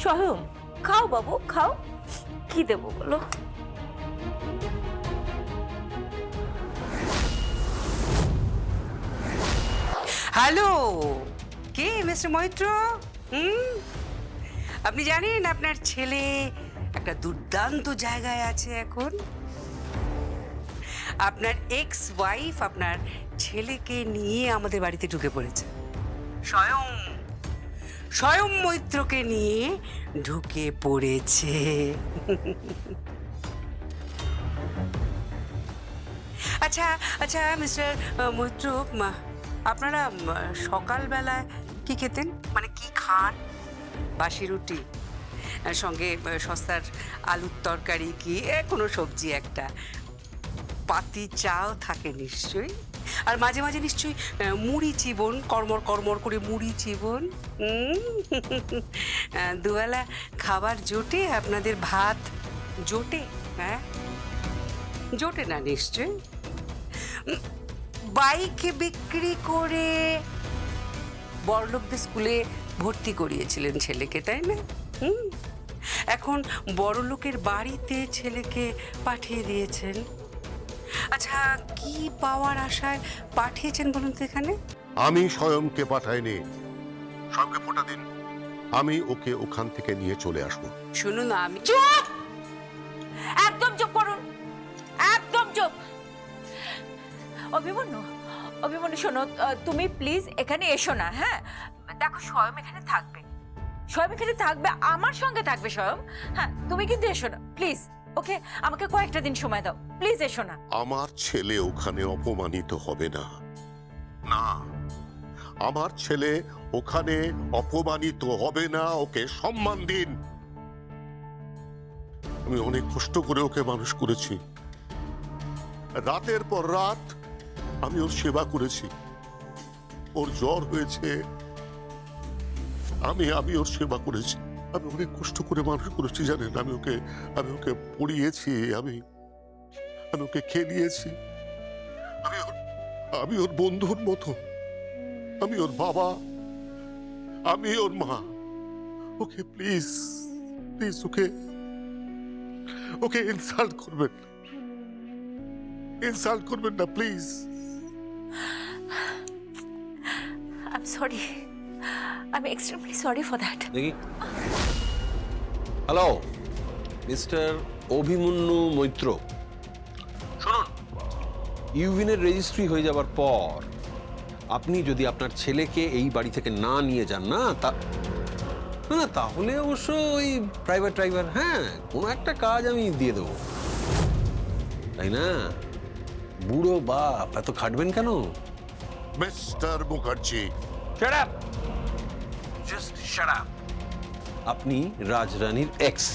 স্বয়ং খাও বাবু খাও, কি দেবো বলো? হ্যালো, কে মিস্টার মৈত্র? আপনি জানেন আপনার ছেলে একটা দুর্দান্ত জায়গায় আছে এখন। আপনার এক্স ওয়াইফ আপনার ছেলেকে নিয়ে আমাদের বাড়িতে ঢুকে পড়েছে। স্বয়ং স্বয়ং মৈত্রকে নিয়ে ঢুকে পড়েছে। আচ্ছা আচ্ছা মিস্টার মৈত্র, আপনারা সকালবেলায় কি খেতেন, মানে কি খান? বাসি রুটি সঙ্গে সস্তার আলুর তরকারি, কি কোনো সবজি একটা, পাতি চাও থাকে নিশ্চয়ই, আর মাঝে মাঝে নিশ্চয়ই মুড়ি চিবন, কর্মর কর্মর করে মুড়ি চিবন। দুবেলা খাবার জোটে আপনাদের? ভাত জোটে? হ্যাঁ জোটে না নিশ্চয়। বাইক বিক্রি করে বড়লোকদের স্কুলে ভর্তি করিয়েছিলেন ছেলেকে, তাই না? এখন বড়লোকের বাড়িতে ছেলেকে পাঠিয়ে দিয়েছেন। আচ্ছা, কি পাওয়ার আশায় পাঠিয়েছেন বলুন তো এখানে? আমি স্বয়ংকে পাঠাইনি। স্বয়ংকে ফোঁটা দিন, আমি ওকে ওখান থেকে নিয়ে চলে আসবো। শুনুন, আমি চুপ, একদম চুপ করুন, একদম চুপ। অভিমন্যু, অভিমন্যু শোনো, তুমি প্লিজ এখানে এসো না। হ্যাঁ দেখো, স্বয়ং এখানে থাকবে, স্বয়ং এখানে থাকবে, আমার সঙ্গে থাকবে স্বয়ং। হ্যাঁ তুমি কিন্তু এসো না প্লিজ। ওকে, আমাকে কয়েকটা দিন সময় দাও, প্লিজ এসো না। আমার ছেলে ওখানে অপমানিত হবে না। না, আমার ছেলে ওখানে অপমানিত হবে না। ওকে সম্মান দিন। আমি অনেক কষ্ট করে ওকে মানুষ করেছি। রাতের পর রাত আমি ওর সেবা করেছি। ওর জ্বর হয়েছে, আমি ওর সেবা করেছি। আমি অনেক কষ্ট করে মানুষ করেছি, জানেন। আমি ওকে পড়িয়েছি, আমি ওকে খেলিয়েছি। আমি ওর বন্ধুর মতো, আমি ওর বাবা, আমি ওর মা। Okay please please okay insult করবেন না please. I am sorry, I am extremely sorry for that. দেখি। হ্যালো, মিস্টার অভিমন্যু মৈত্র, শুনুন, ইউভিনের রেজিস্ট্রি হয়ে যাবার পর আপনি যদি আপনার ছেলেকে এই বাড়ি থেকে না নিয়ে যান না, তাহলে অবশ্য ওই প্রাইভেট ড্রাইভার, হ্যাঁ, কোনো একটা কাজ আমি দিয়ে দেবো, তাই না? বুড়ো বাপ এত খাটবেন কেন? Mister Mukherjee, Shut up! Just shut up! আপনি রাজরানীর এক্স,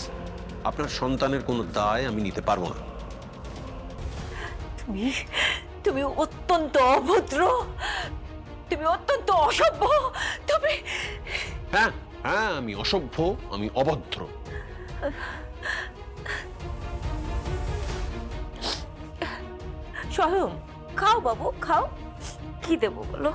আপনার সন্তানের কোনো দায় আমি নিতে পারবো না। তুমি অত্যন্ত অভদ্র, তুমি অত্যন্ত অসভ্য, তুমি। হ্যাঁ হ্যাঁ, আমি অসভ্য, আমি অভদ্র। স্বয়ং খাও বাবু খাও, কি দেবো বলো?